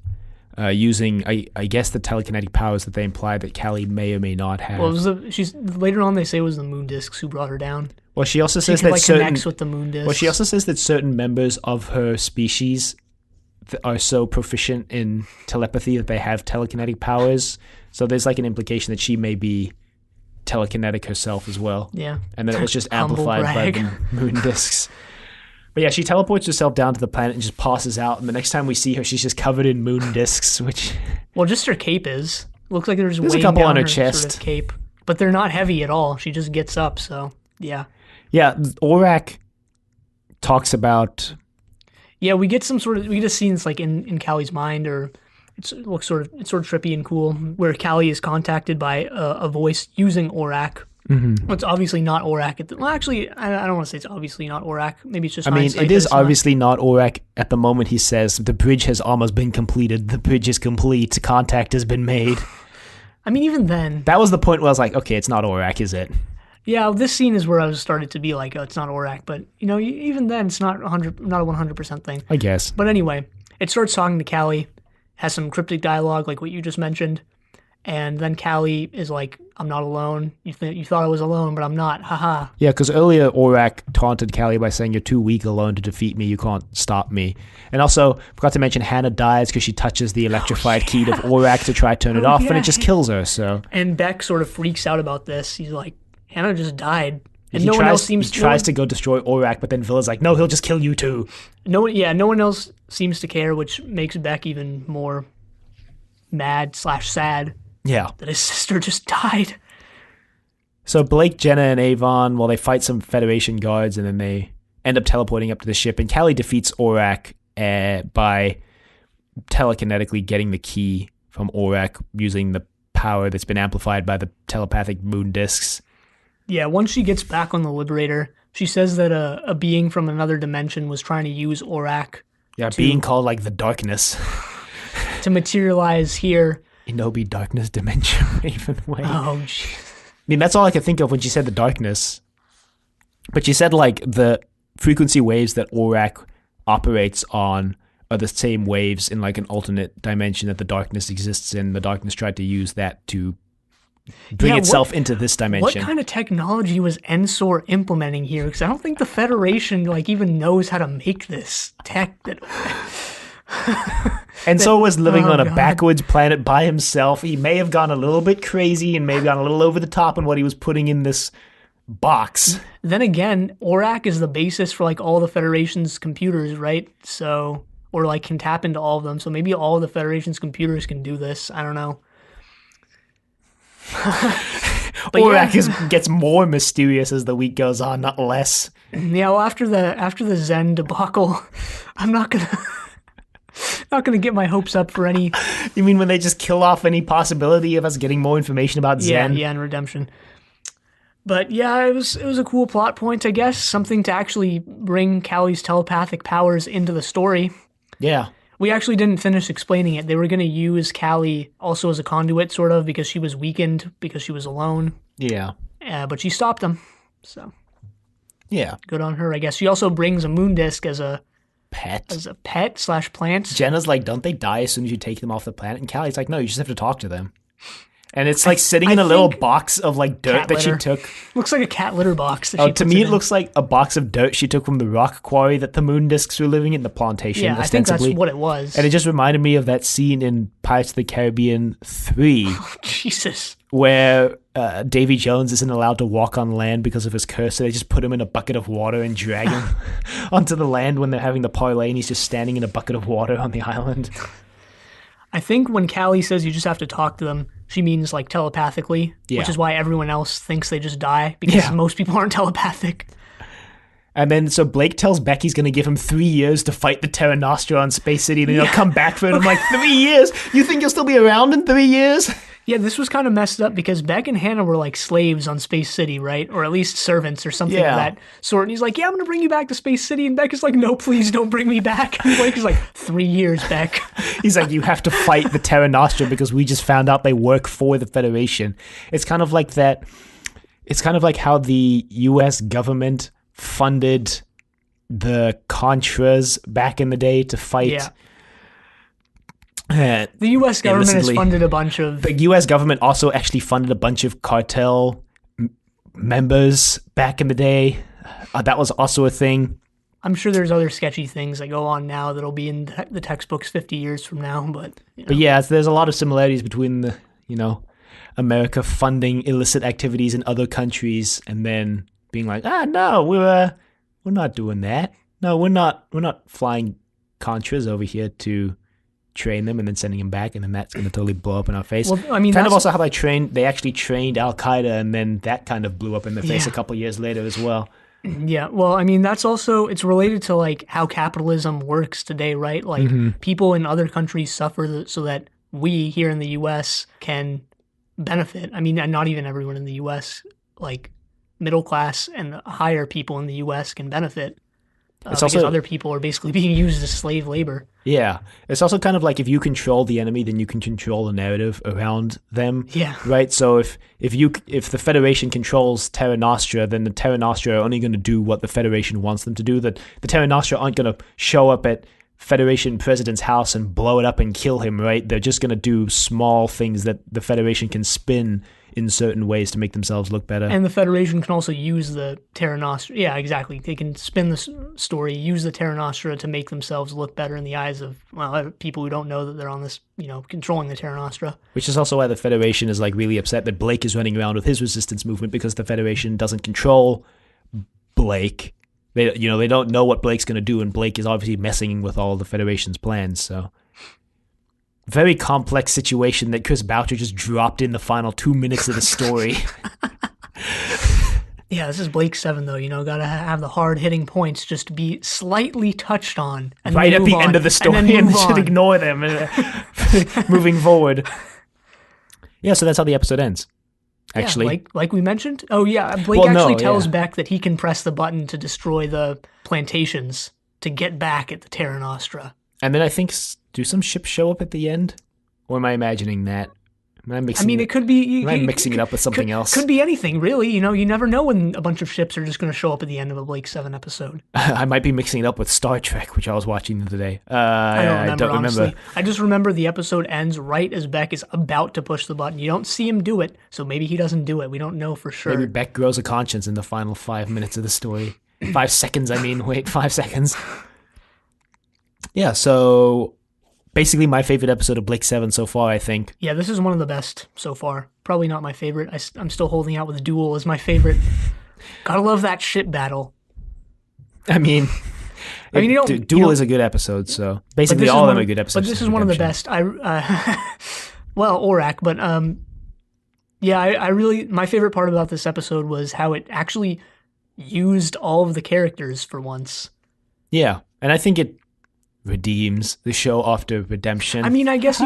using, I guess, the telekinetic powers that they imply that Callie may or may not have. Well, later on they say it was the moon discs who brought her down. Well, she also says that connects with the moon discs. Well, she also says that certain members of her species are so proficient in telepathy that they have telekinetic powers. So there's like an implication that she may be telekinetic herself as well. Yeah. And then it was just amplified by the moon discs. But yeah, she teleports herself down to the planet and just passes out. And the next time we see her, she's just covered in moon discs, which... Well, just her cape is. Looks like there's a couple on her chest. Sort of cape. But they're not heavy at all. She just gets up, so yeah. Yeah, Orak talks about... Yeah, we get a scene that's like in Callie's mind, or it's sort of trippy and cool, where Callie is contacted by a voice using Orak, It's obviously not Orak. Well, actually, I don't want to say it's obviously not Orak. Maybe it's just I mean, hindsight it that is it's not. obviously not Orak at the moment he says, the bridge has almost been completed. The bridge is complete. Contact has been made. I mean, even then. That was the point where I was like, okay, it's not Orak, is it? Yeah, this scene is where I was started to be like, oh, it's not Orak. But, even then, it's not a 100% thing. I guess. But anyway, it starts talking to Callie, has some cryptic dialogue like what you just mentioned. And then Callie is like, I'm not alone. You thought I was alone, but I'm not. Haha. Yeah, because earlier Orak taunted Callie by saying, you're too weak alone to defeat me. You can't stop me. And also, forgot to mention, Hannah dies because she touches the electrified key of Orak to try to turn it off, and it just kills her. So. And Beck sort of freaks out about this. He's like, Hannah just died. And He tries to go destroy Orak, but then Villa's like, no, he'll just kill you too. No one else seems to care, which makes Beck even more mad/sad. Yeah. That his sister just died. So Blake, Jenna, and Avon, they fight some Federation guards, and then they end up teleporting up to the ship, and Callie defeats Orak by telekinetically getting the key from Orak using the power that's been amplified by the telepathic moon discs. Yeah, once she gets back on the Liberator, she says that a being from another dimension was trying to use Orak. Yeah, being called like the Darkness. To materialize here. Inobi Darkness Dimension Ravenway. Oh, jeez. I mean, that's all I could think of when she said the darkness. But she said, like, the frequency waves that Orak operates on are the same waves in, like, an alternate dimension that the darkness exists in. The darkness tried to use that to bring itself into this dimension. What kind of technology was Ensor implementing here? Because I don't think the Federation, like, even knows how to make this tech that... And so was living on a backwards planet by himself. He may have gone a little bit crazy and maybe gone a little over the top in what he was putting in this box. Then again, Orak is the basis for like all the Federation's computers, right? So, or like can tap into all of them. So maybe all of the Federation's computers can do this. I don't know. Orak gets more mysterious as the week goes on, not less. Yeah, well, after the Zen debacle, I'm not gonna get my hopes up for any. You mean when they just kill off any possibility of us getting more information about Zen? Yeah, and Redemption. But yeah, it was a cool plot point, I guess. Something to actually bring Callie's telepathic powers into the story. Yeah. We actually didn't finish explaining it. They were going to use Callie also as a conduit, sort of, because she was weakened, because she was alone. Yeah. But she stopped them. So. Yeah. Good on her, I guess. She also brings a moon disc as a pet/plant. Jenna's like, don't they die as soon as you take them off the planet? And Callie's like, no, you just have to talk to them. And it's like sitting in a little box of like dirt that she took. Looks like a cat litter box. To me, it looks like a box of dirt she took from the rock quarry that the moon discs were living in, the plantation. Yeah, I think that's what it was. And it just reminded me of that scene in Pirates of the Caribbean 3. Oh, Jesus. Where Davy Jones isn't allowed to walk on land because of his curse, so they just put him in a bucket of water and drag him onto the land when they're having the parlay, and he's just standing in a bucket of water on the island. I think when Callie says you just have to talk to them, she means like telepathically, which is why everyone else thinks they just die, because most people aren't telepathic. And then so Blake tells Beck he's going to give him 3 years to fight the Terra Nostra on Space City, and then he'll come back for it. I'm like, 3 years? You think you'll still be around in 3 years? Yeah, this was kind of messed up because Beck and Hannah were like slaves on Space City, right? Or at least servants or something of that sort. And he's like, yeah, I'm going to bring you back to Space City. And Beck is like, no, please don't bring me back. And Blake is like, 3 years, Beck. He's like, you have to fight the Terra Nostra because we just found out they work for the Federation. It's kind of like that. It's kind of like how the U.S. government funded the Contras back in the day to fight... Yeah. The U.S. government has funded a bunch of... The U.S. government also actually funded a bunch of cartel members back in the day. That was also a thing. I'm sure there's other sketchy things that go on now that'll be in the textbooks 50 years from now, but... But yeah, there's a lot of similarities between the, America funding illicit activities in other countries and then being like, no, we're not doing that. No, we're not flying Contras over here to train them and then sending them back, and then that's going to totally blow up in our face. Well, I mean, kind of also how they actually trained Al-Qaeda, and then that kind of blew up in their face a couple years later as well. Yeah, well, I mean, that's also, it's related to like how capitalism works today, right? Like people in other countries suffer so that we here in the U.S. can benefit. I mean, not even everyone in the U.S. like middle class and higher people in the U.S. can benefit. It's because also other people are basically being used as slave labor. Yeah. It's also kind of like if you control the enemy, then you can control the narrative around them. Yeah. Right? So if the Federation controls Terra Nostra, then the Terra Nostra are only going to do what the Federation wants them to do. The Terra Nostra aren't going to show up at Federation President's house and blow it up and kill him, right? They're just going to do small things that the Federation can spin in certain ways to make themselves look better. And the Federation can also use the Terra Nostra. Yeah, exactly. They can spin the story, use the Terra Nostra to make themselves look better in the eyes of, well, people who don't know that they're on this, controlling the Terra Nostra. Which is also why the Federation is like really upset that Blake is running around with his resistance movement, because the Federation doesn't control Blake. They don't know what Blake's going to do, and Blake is obviously messing with all the Federation's plans, so... Very complex situation that Chris Boucher just dropped in the final 2 minutes of the story. Yeah, this is Blake 7, though. Gotta have the hard-hitting points just to be slightly touched on. And right at the end of the story, and should ignore them moving forward. Yeah, so that's how the episode ends. Actually. Yeah, like we mentioned. Oh, yeah, Blake tells Beck that he can press the button to destroy the plantations to get back at the Terra Nostra. And then I think, do some ships show up at the end? Or am I imagining that? It could be... Am I mixing it up with something else? Could be anything, really. You never know when a bunch of ships are just going to show up at the end of a Blake 7 episode. I might be mixing it up with Star Trek, which I was watching the other day. I don't remember. I just remember the episode ends right as Beck is about to push the button. You don't see him do it, so maybe he doesn't do it. We don't know for sure. Maybe Beck grows a conscience in the final 5 minutes of the story. 5 seconds, 5 seconds. Yeah, so... Basically, my favorite episode of Blake 7 so far, I think. Yeah, this is one of the best so far. Probably not my favorite. I'm still holding out with Duel as my favorite. Gotta love that ship battle. Duel is a good episode, so basically all of them are good episodes. But this is one of the best. Orak, but I really, my favorite part about this episode was how it actually used all of the characters for once. Yeah, and I think it redeems the show after redemption. I guess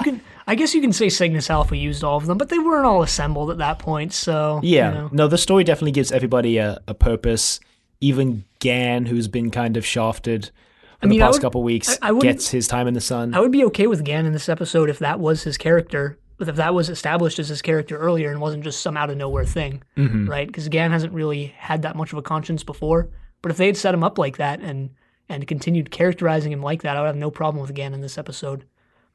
you can say Cygnus Alpha used all of them, but they weren't all assembled at that point, so... Yeah, no, the story definitely gives everybody a purpose. Even Gan, who's been kind of shafted for the past couple weeks, gets his time in the sun. I would be okay with Gan in this episode if that was his character, if that was established as his character earlier and wasn't just some out-of-nowhere thing, right? Because Gan hasn't really had that much of a conscience before, but if they had set him up like that and continued characterizing him like that, I would have no problem with Gan in this episode.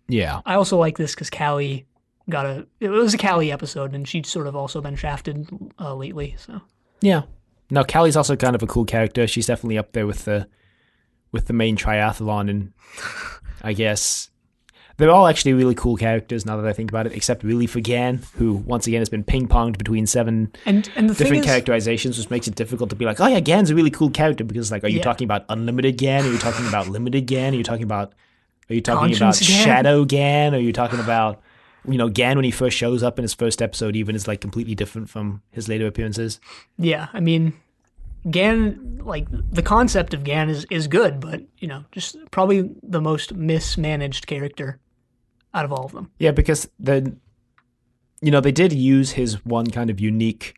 Yeah. I also like this because Callie it was a Callie episode, and she'd sort of also been shafted lately, so. Yeah. No, Callie's also kind of a cool character. She's definitely up there with the main triathlon, and I guess they're all actually really cool characters now that I think about it, except really for Gan, who once again has been ping-ponged between 7 different characterizations, which makes it difficult to be like, oh yeah, Gan's a really cool character, because like, are you talking about unlimited Gan? Are you talking about limited Gan? Are you talking about Shadow Gan? Are you talking about, Gan when he first shows up in his first episode even is like completely different from his later appearances? Yeah, Gan, like, the concept of Gan is good, but, just probably the most mismanaged character out of all of them. Yeah, because they did use his one kind of unique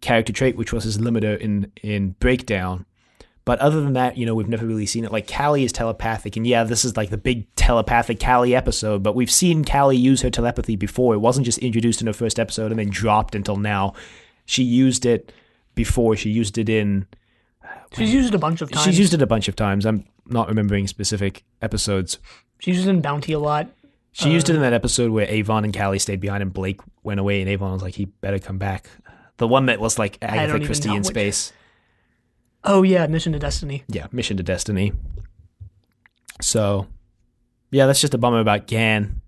character trait, which was his limiter in Breakdown. But other than that, we've never really seen it. Like, Callie is telepathic, and yeah, this is like the big telepathic Callie episode, but we've seen Callie use her telepathy before. It wasn't just introduced in her first episode and then dropped until now. She used it before. She used it in... She's used it a bunch of times. She's used it a bunch of times. I'm not remembering specific episodes. She's used it in Bounty a lot. She used it in that episode where Avon and Callie stayed behind and Blake went away, and Avon was like, he better come back. The one that was like Agatha Christie in space. Oh yeah, Mission to Destiny. Yeah, Mission to Destiny. So, yeah, that's just a bummer about Gan.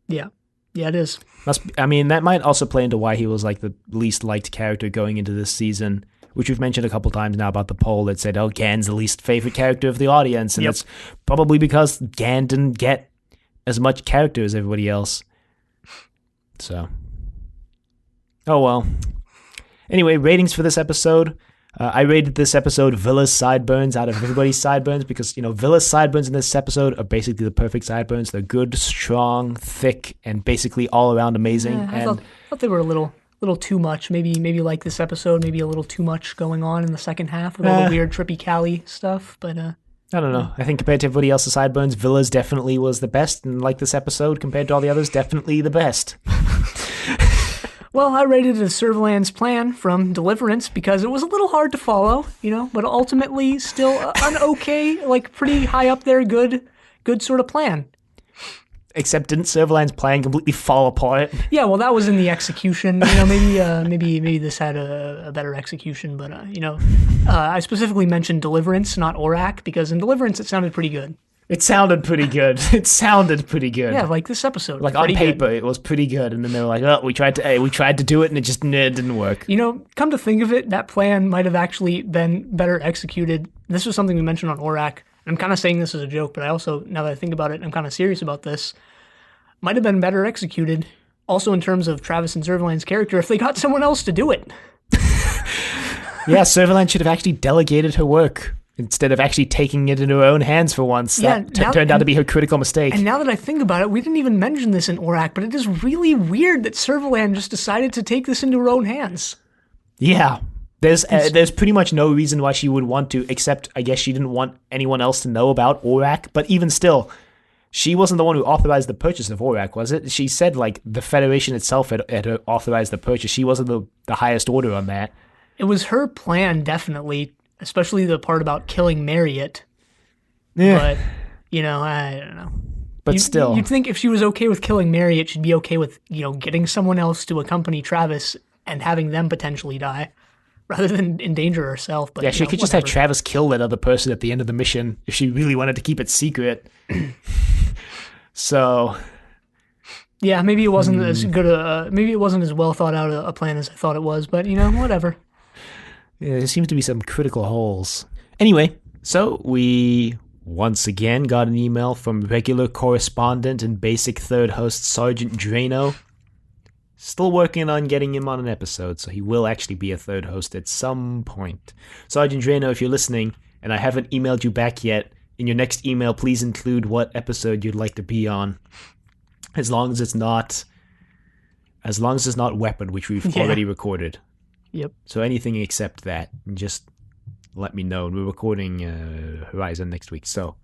Yeah, it is. That might also play into why he was like the least liked character going into this season, which we've mentioned a couple times now about the poll that said, oh, Gan's the least favorite character of the audience. And that's probably because Gan didn't get as much character as everybody else. So, oh well. Anyway, ratings for this episode. I rated this episode Villa's sideburns out of everybody's sideburns because, Villa's sideburns in this episode are basically the perfect sideburns. They're good, strong, thick, and basically all around amazing. I thought they were a little little too much. Maybe like this episode, maybe a little too much going on in the second half with all the weird trippy Callie stuff. But I don't know. I think compared to everybody else's sideburns, Villa's definitely was the best, and like this episode, compared to all the others, definitely the best. Well, I rated it as Servalan's plan from Deliverance because it was a little hard to follow, but ultimately still an okay, like pretty high up there, good sort of plan. Except didn't Servalan's plan completely fall apart? Yeah, well, that was in the execution. Maybe this had a better execution, but I specifically mentioned Deliverance, not Aurak, because in Deliverance it sounded pretty good. It sounded pretty good. Yeah, like this episode. Like on paper, it was pretty good, and then they were like, "Oh, we tried to do it, and it just didn't work." Come to think of it, that plan might have actually been better executed. This was something we mentioned on Aurak. I'm kind of saying this as a joke, but I also, now that I think about it, I'm kind of serious about this. Might have been better executed, also in terms of Travis and Servalan's character, if they got someone else to do it. Yeah, Servalan should have actually delegated her work instead of actually taking it in her own hands for once. Yeah, that turned out to be her critical mistake. And now that I think about it, we didn't even mention this in Aurak, but it is really weird that Servalan just decided to take this into her own hands. Yeah. There's pretty much no reason why she would want to, except I guess she didn't want anyone else to know about Aurak. But even still, she wasn't the one who authorized the purchase of Aurak, was it? She said, like, the Federation itself had authorized the purchase. She wasn't the highest order on that. It was her plan, definitely, especially the part about killing Marriott. Yeah. But, I don't know. But still. You'd think if she was okay with killing Marriott, she'd be okay with, getting someone else to accompany Travis and having them potentially die, rather than endanger herself. But yeah, she could just have Travis kill that other person at the end of the mission if she really wanted to keep it secret. So... yeah, maybe it wasn't as good maybe it wasn't as well thought out a plan as I thought it was, but, whatever. Yeah, there seems to be some critical holes. Anyway, so we once again got an email from regular correspondent and basic third host Sergeant Drano. Still working on getting him on an episode, so he will actually be a third host at some point. Sergeant Drano, if you're listening, and I haven't emailed you back yet, in your next email, please include what episode you'd like to be on. As long as it's not Weapon, which we've already recorded. Yep. So anything except that, just let me know. We're recording Horizon next week, so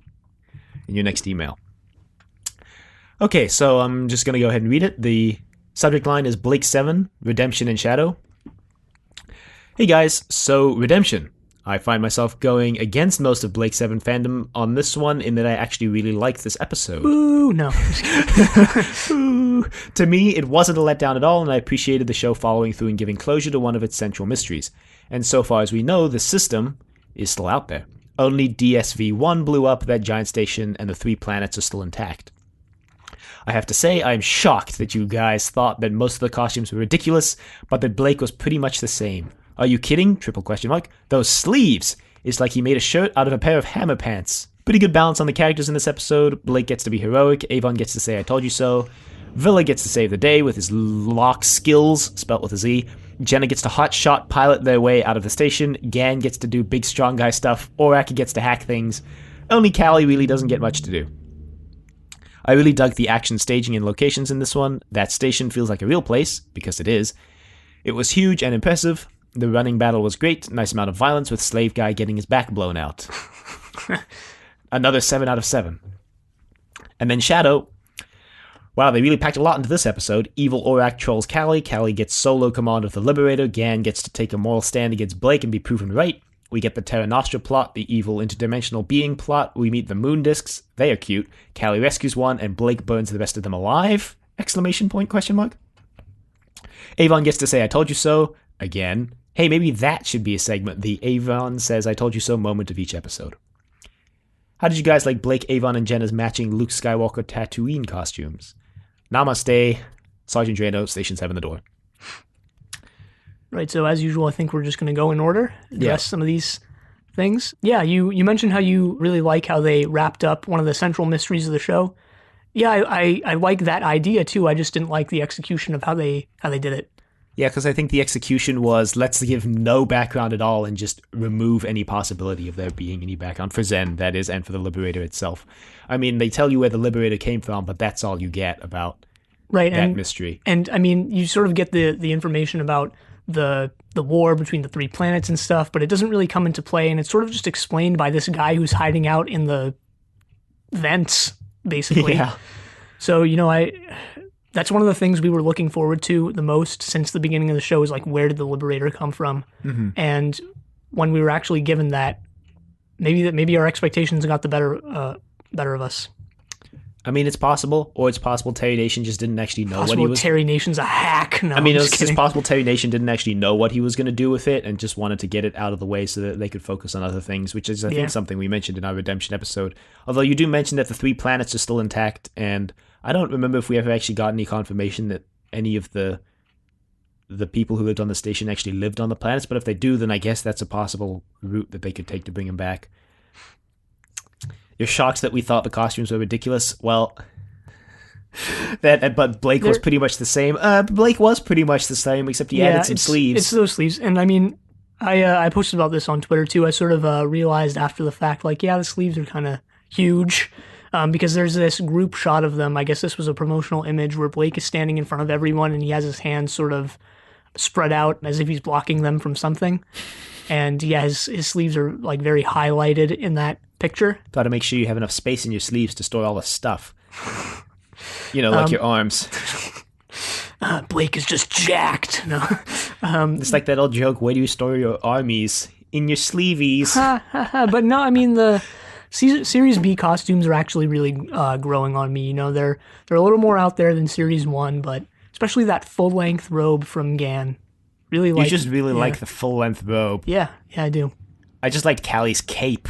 in your next email. Okay, so I'm just going to go ahead and read it. The subject line is Blake 7, Redemption and Shadow. Hey guys, so Redemption. I find myself going against most of Blake 7 fandom on this one in that I actually really liked this episode. Ooh, no. Ooh. To me, it wasn't a letdown at all, and I appreciated the show following through and giving closure to one of its central mysteries. And so far as we know, the system is still out there. Only DSV-1 blew up, that giant station, and the 3 planets are still intact. I have to say, I'm shocked that you guys thought that most of the costumes were ridiculous, but that Blake was pretty much the same. Are you kidding? ? Those sleeves! It's like he made a shirt out of a pair of hammer pants. Pretty good balance on the characters in this episode. Blake gets to be heroic, Avon gets to say I told you so, Villa gets to save the day with his lock skills, spelt with a Z, Jenna gets to hotshot pilot their way out of the station, Gan gets to do big strong guy stuff, Aurak gets to hack things. Only Callie really doesn't get much to do. I really dug the action staging and locations in this one. That station feels like a real place, because it is. It was huge and impressive. The running battle was great. Nice amount of violence with Slave Guy getting his back blown out. Another 7 out of 7. And then Shadow. Wow, they really packed a lot into this episode. Evil Aurak trolls Callie. Callie gets solo command of the Liberator. Gan gets to take a moral stand against Blake and be proven right. We get the Terra Nostra plot, the evil interdimensional being plot. We meet the moon discs. They are cute. Callie rescues one, and Blake burns the rest of them alive? ! Avon gets to say I told you so. Again. Hey, maybe that should be a segment. The Avon says I told you so moment of each episode. How did you guys like Blake, Avon, and Jenna's matching Luke Skywalker Tatooine costumes? Namaste. Sergeant Drano, Station 7 the door. Right, so as usual, I think we're just going to go in order, address some of these things. Yeah, you mentioned how you really like how they wrapped up one of the central mysteries of the show. Yeah, I like that idea too. I just didn't like the execution of how they did it. Yeah, because I think the execution was, let's give no background at all and just remove any possibility of there being any background, for Zen, that is, and for the Liberator itself. I mean, they tell you where the Liberator came from, but that's all you get about right, that mystery. And I mean, you sort of get the information about the war between the three planets and stuff, but it doesn't really come into play, and it's sort of just explained by this guy who's hiding out in the vents, basically. Yeah. So, that's one of the things we were looking forward to the most since the beginning of the show is like, where did the Liberator come from? Mm-hmm. And when we were actually given that, maybe our expectations got the better of us. I mean, it's possible, or it's possible Terry Nation just didn't actually know what he was. Terry Nation's a hack. No, I mean, it's just possible Terry Nation didn't actually know what he was going to do with it and just wanted to get it out of the way so that they could focus on other things, which is, I think, something we mentioned in our Redemption episode. Although you do mention that the 3 planets are still intact, and I don't remember if we ever actually got any confirmation that any of the people who lived on the station actually lived on the planets, but if they do, then I guess that's a possible route that they could take to bring him back. You're shocked that we thought the costumes were ridiculous. Well, but Blake was pretty much the same. Blake was pretty much the same, except he added some sleeves. It's those sleeves, and I mean, I posted about this on Twitter too. I sort of realized after the fact, like, the sleeves are kind of huge, because there's this group shot of them. I guess this was a promotional image where Blake is standing in front of everyone, and he has his hands sort of spread out as if he's blocking them from something. And his sleeves are like very highlighted in that picture. Got to make sure you have enough space in your sleeves to store all the stuff. Like your arms. Blake is just jacked. No, it's like that old joke. Where do you store your armies? In your sleeveys. But no, I mean the Series B costumes are actually really growing on me. They're a little more out there than Series 1, but especially that full length robe from Gan. Really like. You just really like the full length robe. Yeah, I do. I just like Callie's cape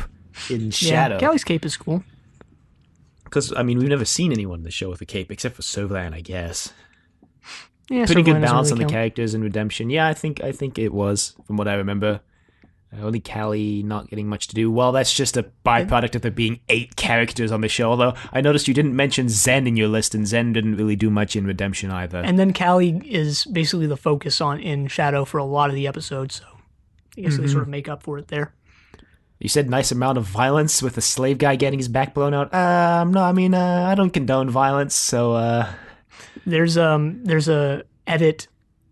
in Shadow. Yeah, Callie's cape is cool. Because, I mean, we've never seen anyone in the show with a cape, except for Sovlan, I guess. Yeah, pretty Sovlan good balance really on the characters in Redemption. Yeah, I think it was, from what I remember. Only Callie not getting much to do. Well, that's just a byproduct of there being 8 characters on the show, although I noticed you didn't mention Zen in your list, and Zen didn't really do much in Redemption either. And then Callie is basically the focus in Shadow for a lot of the episodes, so I guess they sort of make up for it there. You said nice amount of violence with a slave guy getting his back blown out. No, I mean, I don't condone violence, so... There's a edit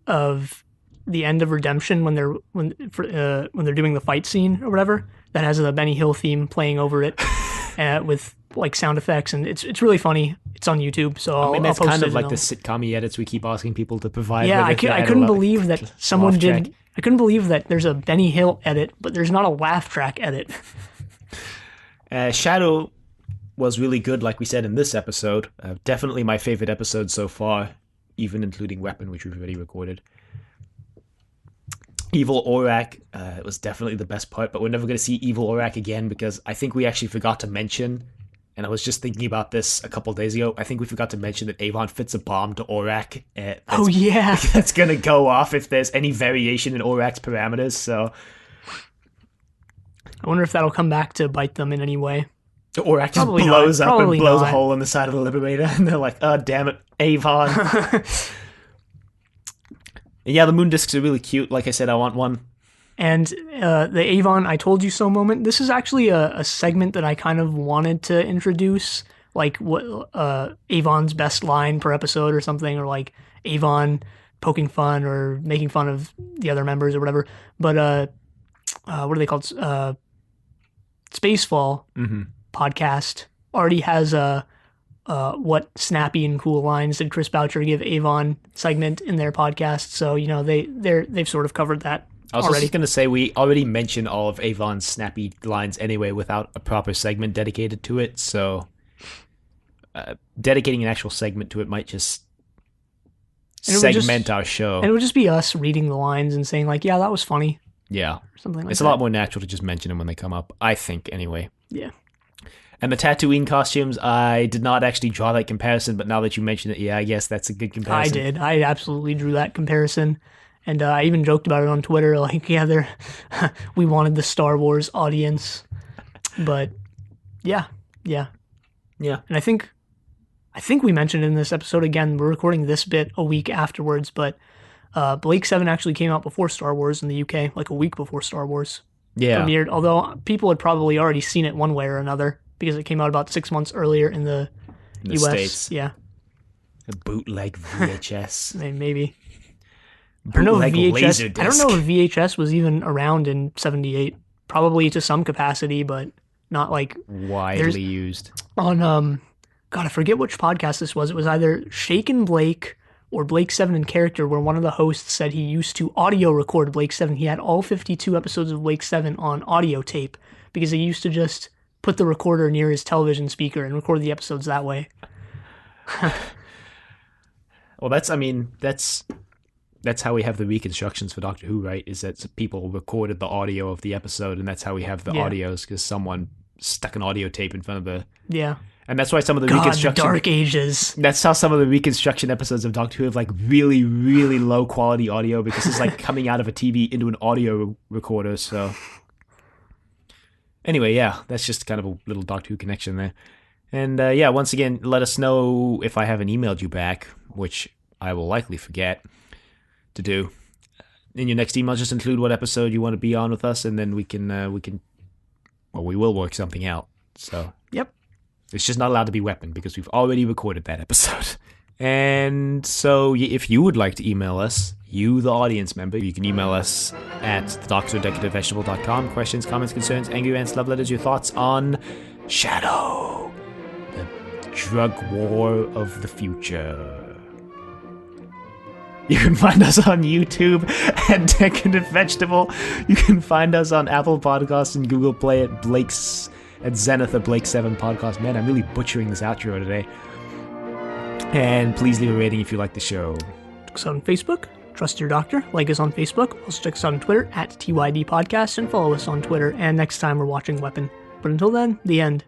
of the end of Redemption when they're doing the fight scene or whatever that has a Benny Hill theme playing over it with like sound effects, and it's really funny. It's on YouTube, so I'll that's post kind it of like the sitcom edits we keep asking people to provide. Yeah, I couldn't believe that someone did. I couldn't believe that there's a Benny Hill edit, but there's not a laugh track edit. Shadow was really good, like we said in this episode. Definitely my favorite episode so far, even including Weapon, which we've already recorded. Evil Orak was definitely the best part, but we're never going to see Evil Orak again because I think we actually forgot to mention, and I was just thinking about this a couple days ago, I think we forgot to mention that Avon fits a bomb to Orak. That's going to go off if there's any variation in Orak's parameters, so... I wonder if that'll come back to bite them in any way. Orak just blows up and blows a hole in the side of the Liberator, and they're like, oh, damn it, Avon. Yeah, the moon discs are really cute. Like I said, I want one. And the Avon I told you so moment, this is actually a segment that I kind of wanted to introduce, like what Avon's best line per episode or something, or like Avon poking fun or making fun of the other members or whatever. But what are they called? Spacefall podcast already has a what snappy and cool lines did Chris Boucher give Avon segment in their podcast. So, they've sort of covered that I was just going to say, we already mentioned all of Avon's snappy lines anyway without a proper segment dedicated to it. So dedicating an actual segment to it might just segment our show. And it would just be us reading the lines and saying like, yeah, that was funny. Yeah. Or something like it's that. a lot more natural to just mention them when they come up, I think, anyway. Yeah. And the Tatooine costumes, I did not actually draw that comparison, but now that you mention it, yeah, I guess that's a good comparison. I did. I absolutely drew that comparison. And I even joked about it on Twitter, like, yeah, we wanted the Star Wars audience. But, yeah. And I think we mentioned in this episode, again, we're recording this bit a week afterwards, but Blake 7 actually came out before Star Wars in the UK, like a week before Star Wars premiered, although people had probably already seen it one way or another, because it came out about 6 months earlier in the US. States. Yeah. A bootleg VHS. Maybe. I don't know if Bootleg VHS. I don't know Laserdisc. if VHS was even around in '78. Probably to some capacity, but not like Widely used. on God, I forget which podcast this was. It was either Shake and Blake or Blake 7 in Character, where one of the hosts said he used to audio record Blake 7. He had all 52 episodes of Blake 7 on audio tape because he used to just put the recorder near his television speaker and record the episodes that way. Well, that's how we have the reconstructions for Doctor Who, right? Is that people recorded the audio of the episode, and that's how we have the audios, because someone stuck an audio tape in front of the... Yeah. And that's why some of the God, the reconstruction... Dark Ages. That's how some of the reconstruction episodes of Doctor Who have, like, really, really low quality audio, because it's, like, coming out of a TV into an audio recorder, so... Anyway, yeah, that's just kind of a little Doctor Who connection there. And, yeah, once again, let us know if I haven't emailed you back, which I will likely forget to do. In your next email, just include what episode you want to be on with us, and then we will work something out. So, Yep. it's just not allowed to be Weapon, because we've already recorded that episode. And so, if you would like to email us, you, the audience member, you can email us at thedoctor@decorativevegetable.com. Questions, comments, concerns, angry rants, love letters, your thoughts on Shadow, the drug war of the future. You can find us on YouTube at Decorative Vegetable. You can find us on Apple Podcasts and Google Play at Zenith or Blake 7 Podcast. Man, I'm really butchering this outro today. And please leave a rating if you like the show. Check us out on Facebook. Trust Your Doctor. Like us on Facebook. Also check us out on Twitter at TYD Podcast and follow us on Twitter. And next time we're watching Weapon. But until then, the end.